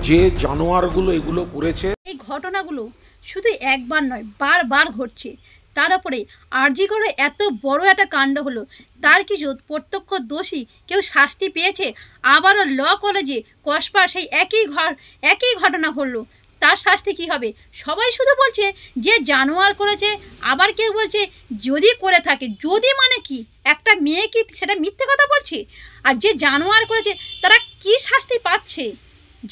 যে জানোয়ারগুলো এগুলো করেছে, এই ঘটনাগুলো শুধু একবার নয়, বারবার ঘটছে। তার উপরে আরজি করে এত বড় একটা কাণ্ড হলো, তার কিছু প্রত্যক্ষ দোষী কেউ শাস্তি পেয়েছে। আবারও ল কলেজে কসবার সেই একই ঘটনা ঘটলো, তার শাস্তি কী হবে? সবাই শুধু বলছে যে জানোয়ার করেছে, আবার কেউ বলছে যদি করে থাকে, যদি মানে কি একটা মেয়ে কি সেটা মিথ্যে কথা বলছে? আর যে জানোয়ার করেছে তারা কি শাস্তি পাচ্ছে?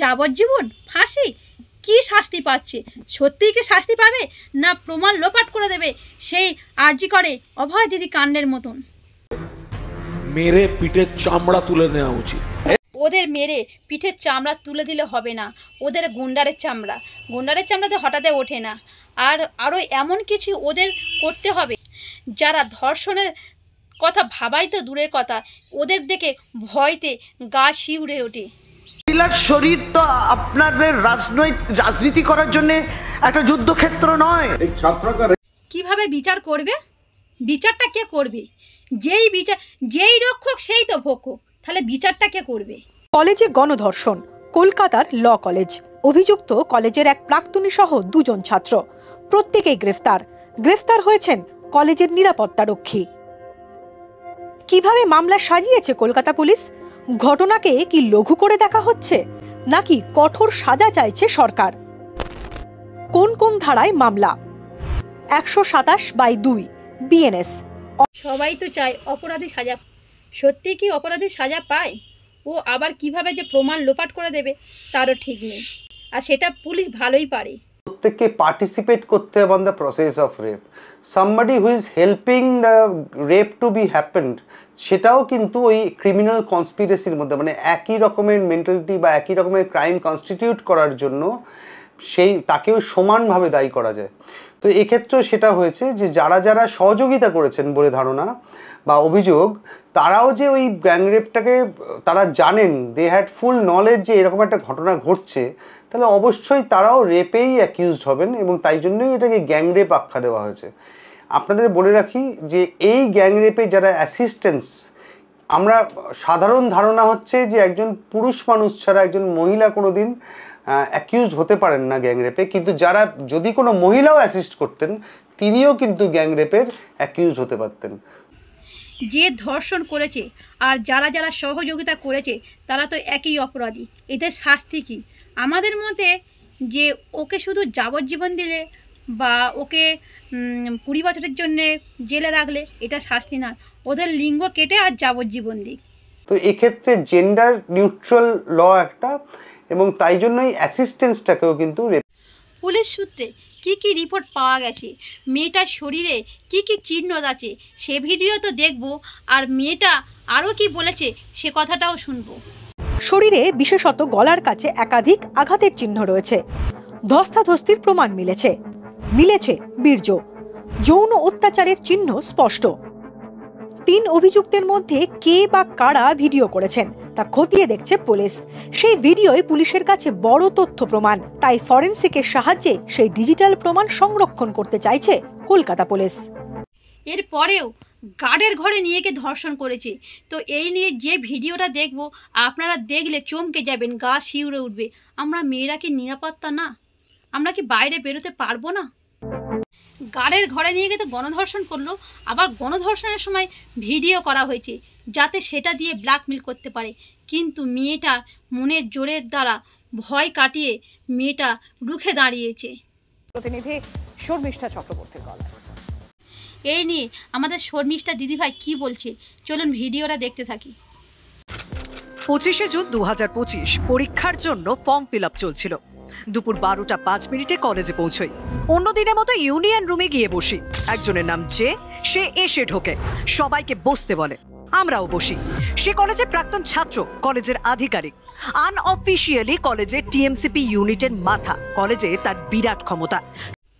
যাবজ্জীবন, ফাঁসি, কি শাস্তি পাচ্ছে? সত্যিই কি শাস্তি পাবে, না প্রমাণ লোপাট করে দেবে সেই আরজি করে অভয় দিদি কাণ্ডের মতন? মেরে পিঠের চামড়া তুলে নেওয়া উচিত। ওদের মেরে পিঠের চামড়া তুলে দিলে হবে না, ওদের গুন্ডারের চামড়াতে হঠাৎ ওঠে না। আর আরও এমন কিছু ওদের করতে হবে, যারা ধর্ষণের কথা ভাবাই তো দূরের কথা, ওদের দেখে ভয়তে গা শিউরে ওঠে। মহিলার শরীর তো আপনাদের রাজনীতি করার জন্য একটা যুদ্ধক্ষেত্র নয়। কিভাবে বিচার করবে? বিচারটা কে করবে? যেই রক্ষক সেই তো ভক্ষক, তাহলে বিচারটা কে করবে? কলেজে গণধর্ষণ, কলকাতার ল কলেজ। অভিযুক্ত কলেজের এক প্রাক্তনী সহ 2 জন ছাত্র, প্রত্যেকেই গ্রেফতার হয়েছেন কলেজের নিরাপত্তারক্ষী। কিভাবে মামলা সাজিয়েছে কলকাতা পুলিশ? ঘটনাকে কি লঘু করে দেখা হচ্ছে, নাকি কঠোর সাজা চাইছে সরকার? কোন কোন ধারায় মামলা? 127/2 বিএনএস। সবাই তো চায় অপরাধী সাজা। সত্যি কি অপরাধী সাজা পায়? ও আবার কিভাবে যে প্রমাণ লোপাট করে দেবে তারও ঠিক নেই, আর সেটা পুলিশ ভালোই পারে। প্রত্যেককে পার্টিসিপেট করতে হবে on the process of rape. Somebody who is helping the rape to be happened, সেটাও কিন্তু ওই ক্রিমিনাল কনস্পিরেসির মধ্যে, মানে একই রকমের মেন্টালিটি বা একই রকমের ক্রাইম কনস্টিটিউট করার জন্য তাকেও সমানভাবে দায়ী করা যায়। তো এক্ষেত্রেও সেটা হয়েছে যে যারা সহযোগিতা করেছেন বলে ধারণা বা অভিযোগ, তারাও যে ওই গ্যাংরেপটাকে তারা জানেন, দে হ্যাড ফুল নলেজ যে এরকম একটা ঘটনা ঘটছে, তাহলে অবশ্যই তারাও রেপেই অ্যাকিউজড হবেন, এবং তাই জন্যই এটাকে গ্যাংরেপ আখ্যা দেওয়া হয়েছে। আপনাদের বলে রাখি যে এই গ্যাংরেপে যারা অ্যাসিস্ট্যান্স, আমরা সাধারণ ধারণা হচ্ছে যে একজন পুরুষ মানুষ ছাড়া একজন মহিলা কোনোদিন অ্যাকিউজ হতে পারেন না গ্যাংরেপে, কিন্তু যারা যদি কোনো মহিলাও অ্যাসিস্ট করতেন তিনিও কিন্তু গ্যাংরেপের অ্যাকিউজ হতে পারতেন। যে ধর্ষণ করেছে আর যারা সহযোগিতা করেছে তারা তো একই অপরাধী, এদের শাস্তি কী? আমাদের মতে যে ওকে শুধু যাবজ্জীবন দিলে বা ওকে 20 বছরের জন্যে জেলে রাখলে এটা শাস্তি না, ওদের লিঙ্গ কেটে আর যাবজ্জীবন দিক। তো এক্ষেত্রে জেন্ডার নিউট্রাল ল একটা, এবং তাই জন্যই অ্যাসিস্ট্যান্সটাকেও কিন্তু পুলিশ সূত্রে কি রিপোর্ট পাওয়া গেছে, মেয়েটার শরীরে কি চিহ্ন আছে সে ভিডিও তো দেখব, আর মেয়েটা আরও কি বলেছে সে কথাটাও শুনবো। শরীরে বিশেষত গলার কাছে একাধিক আঘাতের চিহ্ন রয়েছে। ধস্তাধস্তির প্রমাণ মিলেছে বীর্য, যৌন অত্যাচারের চিহ্ন স্পষ্ট। 3 অভিযুক্তের মধ্যে কে বা কারা ভিডিও করেছেন তা খতিয়ে দেখছে পুলিশ। সেই ভিডিওই পুলিশের কাছে বড় তথ্য প্রমাণ, তাই ফরেনসিকের সাহায্যে সেই ডিজিটাল প্রমাণ সংরক্ষণ করতে চাইছে কলকাতা পুলিশ। এরপরেও গার্ডের ঘরে নিয়ে গিয়ে ধর্ষণ করেছে, তো এই নিয়ে যে ভিডিওটা দেখব আপনারা দেখলে চমকে যাবেন, গা শিউরে উঠবে। আমরা মেয়েরা কি নিরাপত্তা না? আমরা কি বাইরে বেরোতে পারবো না? গার্ডের ঘরে নিয়ে গিয়ে তো গণধর্ষণ করলো, আবার গণধর্ষণের সময় ভিডিও করা হয়েছে যাতে সেটা দিয়ে ব্ল্যাকমেল করতে পারে, কিন্তু মেয়েটার মনের জোরের দ্বারা ভয় কাটিয়ে মেয়েটা রুখে দাঁড়িয়েছে। প্রতিনিধি শর্মিষ্ঠা চক্রবর্তীর গলা। এই নিয়ে আমাদের শর্মিষ্ঠা দিদিভাই কি বলছে, চলুন ভিডিওটা দেখতে থাকি। 25শে জুন 2025 পরীক্ষার জন্য ফর্ম ফিল আপ চলছিল। দুপুর 12টা 5 মিনিটে কলেজে পৌঁছই। অন্য দিনের মতো ইউনিয়ন রুমে গিয়ে বসি। একজনের নাম সে এসে ঢোকে, সবাইকে বসতে বলে, আমরাও বসি। সে কলেজের প্রাক্তন ছাত্র, কলেজের আধিকারিক, আনঅফিশিয়ালি কলেজের টিএমসিপি ইউনিটের মাথা। কলেজে তার বিরাট ক্ষমতা।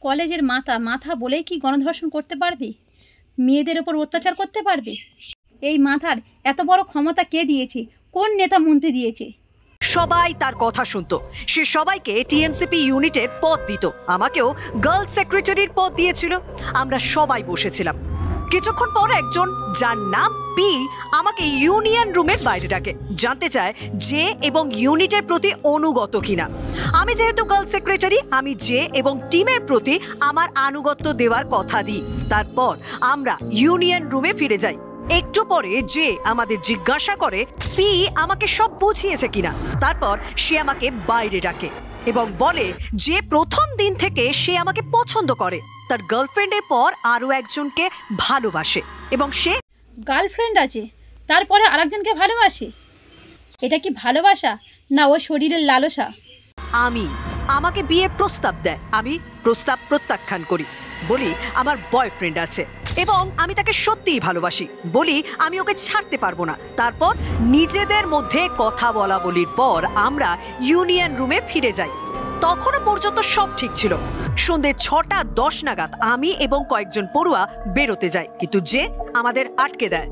কলেজের মাথা বলেই কি গণধর্ষণ করতে পারবে? মেয়েদের ওপর অত্যাচার করতে পারবে? এই মাথার এত বড় ক্ষমতা কে দিয়েছে? কোন নেতা মন্ত্রী দিয়েছে? সবাই তার কথা শুনতো। সে সবাইকে টিএমসিপি ইউনিটের পদ দিত, আমাকেও গার্লস সেক্রেটারির পদ দিয়েছিল। আমরা সবাই বসেছিলাম। কিছুক্ষণ পর একজন, যার নাম পি, আমাকে ইউনিয়ন রুমের বাইরে ডাকে, জানতে চায় যে এবং ইউনিটের প্রতি অনুগত কিনা। আমি যেহেতু গার্লস সেক্রেটারি, আমি যে এবং টিমের প্রতি আমার আনুগত্য দেওয়ার কথা দিই। তারপর আমরা ইউনিয়ন রুমে ফিরে যাই। একটু পরে যে আমাদের জিজ্ঞাসা করে পি আমাকে সব বুঝিয়েছে কিনা। তারপর সে আমাকে বাইরে ডাকে এবং বলে যে প্রথম দিন থেকে সে আমাকে পছন্দ করে, তার গার্লফ্রেন্ডের পর আরো একজনকে ভালোবাসে এবং সে গার্লফ্রেন্ড আছে তারপরে আরেকজনকে ভালোবাসে। এটা কি ভালোবাসা না ও শরীরের লালসা? আমাকে বিয়ের প্রস্তাব দেয়, আমি প্রস্তাব প্রত্যাখ্যান করি, বলি আমার বয়ফ্রেন্ড আছে এবং আমি তাকে সত্যিই ভালোবাসি, বলি আমি ওকে ছাড়তে পারবো না। তারপর নিজেদের মধ্যে কথা বলা বলির পর আমরা ইউনিয়ন রুমে ফিরে যাই। তখনও পর্যন্ত সব ঠিক ছিল। সন্ধ্যে 6:10 নাগাদ আমি এবং কয়েকজন পড়ুয়া বেরোতে যাই, কিন্তু যে আমাদের আটকে দেয়,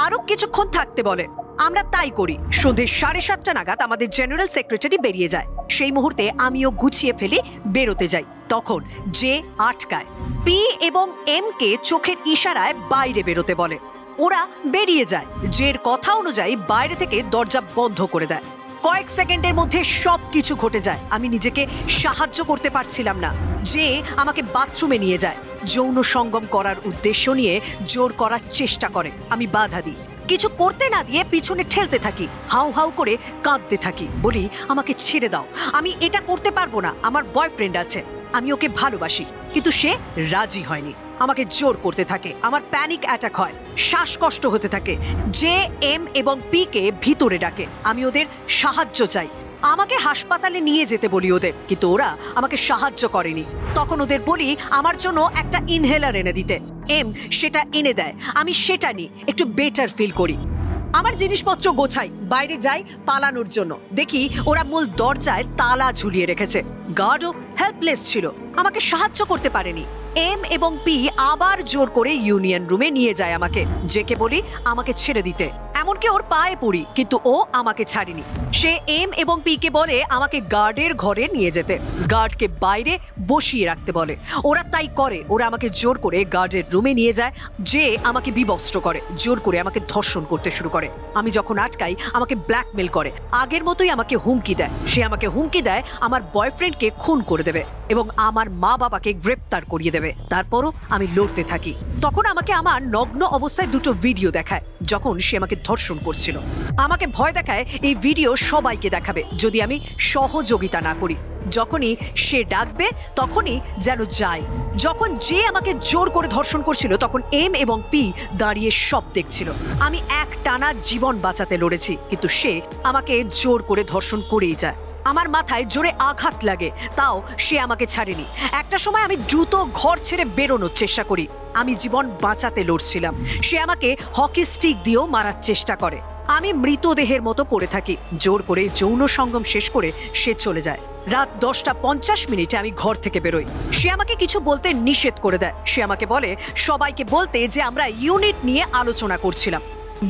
আরো কিছুক্ষণ থাকতে বলে। আমরা তাই করি। সন্ধ্যে 7:30 নাগাদ আমাদের জেনারেল সেক্রেটারি বেরিয়ে যায়। সেই মুহূর্তে আমিও গুছিয়ে ফেলি, বেরোতে যাই। তখন যে আটকায়, পি এবং এম কে চোখের ইশারায় বাইরে বেরোতে বলে। ওরা বেরিয়ে যায়। জের কথা অনুযায়ী বাইরে থেকে দরজা বন্ধ করে দেয়। কয়েক সেকেন্ডের মধ্যে সবকিছু ঘটে যায়। আমি নিজেকে সাহায্য করতে পারছিলাম না। যে আমাকে বাথরুমে নিয়ে যায়, যৌন সঙ্গম করার উদ্দেশ্য নিয়ে জোর করার চেষ্টা করে। আমি বাধা দিই, কিছু করতে না দিয়ে পিছনে ঠেলতে থাকি, হাউ হাউ করে কাঁদতে থাকি, বলি আমাকে ছেড়ে দাও, আমি এটা করতে পারবো না, আমার বয়ফ্রেন্ড আছে, আমি ওকে ভালোবাসি। কিন্তু সে রাজি হয়নি, আমাকে জোর করতে থাকে। আমার প্যানিক অ্যাটাক হয়, শ্বাসকষ্ট হতে থাকে। জে, এম এবং পি কে ভিতরে ডাকে। আমি ওদের সাহায্য চাই, আমাকে হাসপাতালে নিয়ে যেতে বলি ওদের, কিন্তু ওরা আমাকে সাহায্য করেনি। তখন ওদের বলি আমার জন্য একটা ইনহেলার এনে দিতে। এম সেটা এনে দেয়, আমি সেটা নিই, একটু বেটার ফিল করি। আমার জিনিসপত্র গোছাই, বাইরে যাই পালানোর জন্য। দেখি ওরা মূল দরজায় তালা ঝুলিয়ে রেখেছে। গার্ডও হেল্পলেস ছিল, আমাকে সাহায্য করতে পারেনি। এম এবং পি আবার জোর করে ইউনিয়ন রুমে নিয়ে যায় আমাকে। জেকে বলি আমাকে ছেড়ে দিতে, এমনকি ওর পায়ে পড়ি, কিন্তু ও আমাকে ছাড়েনি। সে এম এবং পি কে বলে আমাকে গার্ডের ঘরে নিয়ে যেতে, গার্ডকে বাইরে বসিয়ে রাখতে বলে। ওরা তাই করে। ওরা আমাকে জোর করে গার্ডের রুমে নিয়ে যায়। যে আমাকে বিবস্ত্র করে, জোর করে আমাকে ধর্ষণ করতে শুরু করে। আমি যখন আটকাই আমাকে ব্ল্যাকমেল করে, আগের মতোই আমাকে হুমকি দেয়। সে আমাকে হুমকি দেয় আমার বয়ফ্রেন্ডকে খুন করে দেবে এবং আমার মা বাবাকে গ্রেপ্তার করিয়ে দেবে। তারপরও আমি লড়তে থাকি। তখন আমাকে আমার নগ্ন অবস্থায় দুটো ভিডিও দেখায় যখন সে আমাকে ধর্ষণ করছিল। আমাকে ভয় দেখায় এই ভিডিও সবাইকে দেখাবে যদি আমি সহযোগিতা না করি। যখনই সে ডাকবে তখনই যেন যায়। যখন যে আমাকে জোর করে ধর্ষণ করছিল তখন এম এবং পি দাঁড়িয়ে সব দেখছিল। আমি এক টানা জীবন বাঁচাতে লড়েছি, কিন্তু সে আমাকে জোর করে ধর্ষণ করেই যায়। আমার মাথায় জোরে আঘাত লাগে, তাও সে আমাকে ছাড়েনি। একটা সময় আমি দ্রুত ঘর ছেড়ে বেরোনোর চেষ্টা করি। আমি জীবন বাঁচাতে লড়ছিলাম। সে আমাকে হকি স্টিক দিয়েও মারার চেষ্টা করে। আমি মৃতদেহের মতো পড়ে থাকি। জোর করে যৌন সঙ্গম শেষ করে সে চলে যায়। রাত 10:50 আমি ঘর থেকে বেরোই। সে আমাকে কিছু বলতে নিষেধ করে দেয়। সে আমাকে বলে সবাইকে বলতে যে আমরা ইউনিট নিয়ে আলোচনা করছিলাম।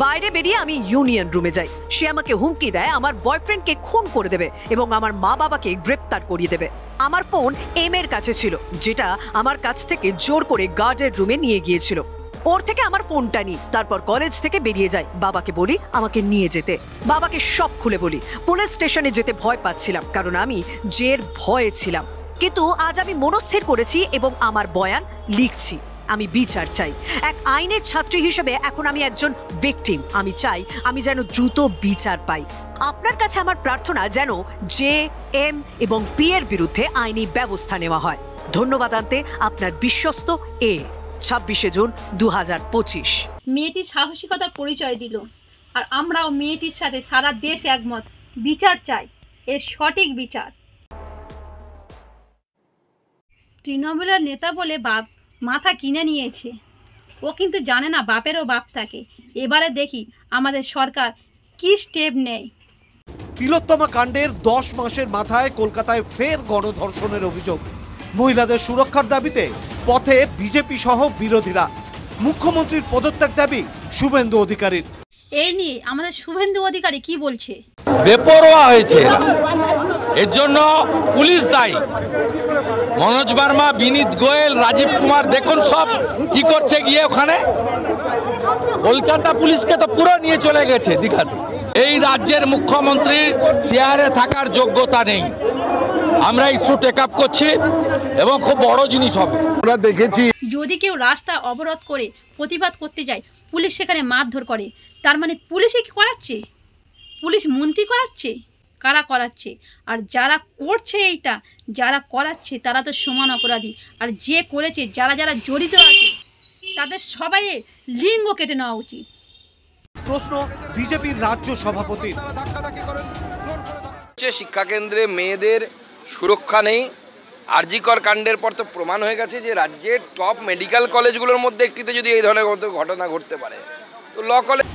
বাইরে বেরিয়ে আমি ইউনিয়ন রুমে যাই। সে আমাকে হুমকি দেয় আমার বয়ফ্রেন্ডকে খুন করে দেবে এবং আমার মা বাবাকে গ্রেপ্তার করিয়ে দেবে। আমার ফোন এম এর কাছে ছিল, যেটা আমার কাছ থেকে জোর করে গার্ডের রুমে নিয়ে গিয়েছিল। ওর থেকে আমার ফোনটা নিই। তারপর কলেজ থেকে বেরিয়ে যাই। বাবাকে বলি আমাকে নিয়ে যেতে। বাবাকে সব খুলে বলি। পুলিশ স্টেশনে যেতে ভয় পাচ্ছিলাম কারণ আমি জের ভয়ে ছিলাম, কিন্তু আজ আমি মনস্থির করেছি এবং আমার বয়ান লিখছি। আমি বিচার চাই। এক আইনের ছাত্রী হিসেবে এখন আমি একজন ভিকটিম। আমি চাই আমি যেন দ্রুত বিচার পাই। আপনার কাছে আমার প্রার্থনা যেন জে, এম এবং পি এর বিরুদ্ধে আইনি ব্যবস্থা নেওয়া হয়। ধন্যবাদ আনতে আপনার বিশ্বস্ত এ। 26 জুন 2025। মেয়েটি সাহসিকতার পরিচয় দিল, আর আমরাও মেয়েটির সাথে সারা দেশ একমত। বিচার চাই, এর সঠিক বিচার। তৃণমূলের নেতা বলে বাপ মাথা কিনে নিয়েছে। ও কিন্তু জানে না বাপেরও বাপ থাকে। এবারে দেখি আমাদের সরকার কি স্টেপ নেয়। তিলোত্তমা কাণ্ডের 10 মাসের মাথায় কলকাতায় ফের গণধর্ষণের অভিযোগ। মহিলাদের সুরক্ষার দাবিতে পথে বিজেপি সহ বিরোধীরা। মুখ্যমন্ত্রীর পদত্যাগ দাবি শুভেন্দু অধিকারীর। এই নিয়ে আমাদের শুভেন্দু অধিকারী কি বলছে? বেপরোয়া হয়েছে এরা, এর জন্য পুলিশ দায়ী। মনোজ বার্মা, বিনীত গোয়েল, রাজীব কুমার দেখুন সব কি করছে গিয়ে ওখানে। কলকাতা পুলিশকে তো পুরো নিয়ে চলে গেছে দীঘাতে। এই রাজ্যের মুখ্যমন্ত্রীর চেয়ারে থাকার যোগ্যতা নেই। আমরা ইস্যু টেক আপ করছি এবং খুব বড় জিনিস হবে। আমরা দেখেছি যদি কেউ রাস্তা অবরোধ করে প্রতিবাদ করতে যায়, পুলিশ সেখানে মারধর করে, তার মানে পুলিশই কি করাচ্ছে? পুলিশ মন্ত্রী করাচ্ছে? কারা করাচ্ছে? আর যারা করছে এইটা, যারা করাচ্ছে তারা তো সমান অপরাধী। আর যে করেছে, যারা যারা জড়িত আছে, তাদের সবাই লিঙ্গ কেটে নেওয়া উচিত। প্রশ্ন বিজেপির রাজ্য সভাপতির। শিক্ষাকেন্দ্রে মেয়েদের সুরক্ষা নেই। আরজিকর কাণ্ডের পর তো প্রমাণ হয়ে গেছে যে রাজ্যের টপ মেডিকেল কলেজগুলোর মধ্যে একটিতে যদি এই ধরনের ঘটনা ঘটতে পারে, তো ল কলেজ।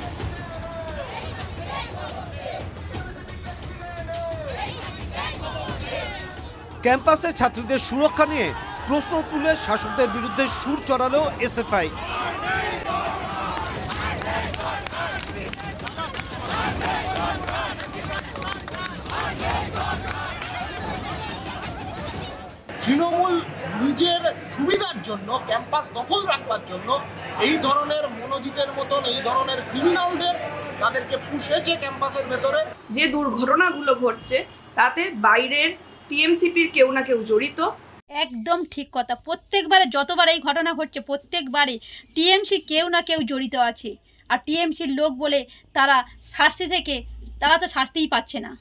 ক্যাম্পাসে ছাত্রীদের সুরক্ষা নিয়ে প্রশ্ন তুলে শাসকদের বিরুদ্ধে সুর চড়ালো এসএফআই। তৃণমূল নিজের সুবিধার জন্য, ক্যাম্পাস দখল রাখবার জন্য এই ধরনের মনোজিতের মতন এই ধরনের ক্রিমিনালদের তাদেরকে পুষেছে ক্যাম্পাসের ভেতরে। যে দুর্ঘটনাগুলো ঘটছে তাতে বাইরের টিএমসিপির কেউ না কেউ জড়িত। একদম ঠিক কথা। প্রত্যেকবারে যতবার এই ঘটনা ঘটছে, প্রত্যেকবারে টিএমসি কেউ না কেউ জড়িত আছে। আর টিএমসির লোক বলে তারা শাস্তি থেকে তারা তো শাস্তিই পাচ্ছে না,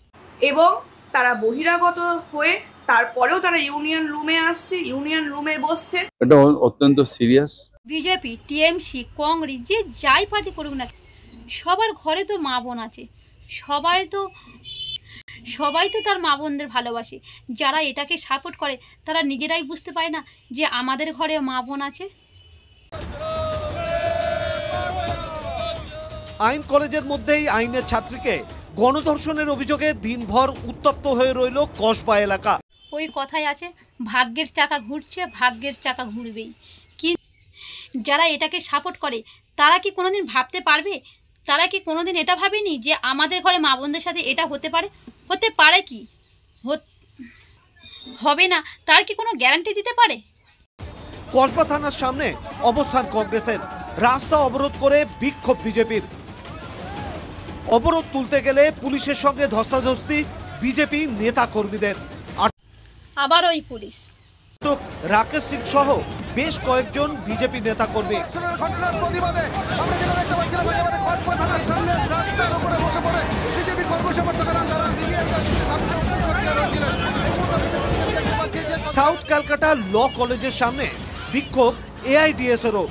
এবং তারা বহিরাগত হয়ে তারপরেও তারা ইউনিয়ন রুমে আসছে, ইউনিয়ন রুমে বসছে। এটা অত্যন্ত সিরিয়াস। বিজেপি, টিএমসি, কংগ্রেস, যে যাই পার্টি করুক না, সবার ঘরে তো মা বোন আছে। সবাই তো তার মা বোনদের ভালোবাসে। যারা এটাকে সাপোর্ট করে তারা নিজেরাই বুঝতে পারে না যে আমাদের ঘরেও মা বোন আছে। আইন কলেজের মধ্যেই আইনের ছাত্রীকে গণধর্ষণের অভিযোগে দিনভর উত্তপ্ত হয়ে রইল কসবা এলাকা। ওই কথাই আছে, ভাগ্যের চাকা ঘুরছে, ভাগ্যের চাকা ঘুরবেই। কি যারা এটাকে সাপোর্ট করে তারা কি কোনোদিন ভাবতে পারবে? তারা কি কোনোদিন এটা ভাবেনি যে আমাদের ঘরে মা বোনদের সাথে এটা হতে পারে? হতে পারে কি হবে না, তার কি কোনো গ্যারান্টি দিতে পারে? কসবা থানার সামনে অবস্থান কংগ্রেসের, রাস্তা অবরোধ করে বিক্ষোভ বিজেপির। অবরোধ তুলতে গেলে পুলিশের সঙ্গে ধস্তাধস্তি বিজেপি নেতা কর্মীদের। আবার ওই পুলিশ। রাকেশ সিং সহ বেশ কয়েকজন বিজেপি নেতা কর্মী। সাউথ ক্যালকাটা ল কলেজের সামনে বিক্ষোভ এআইডিএসেরও।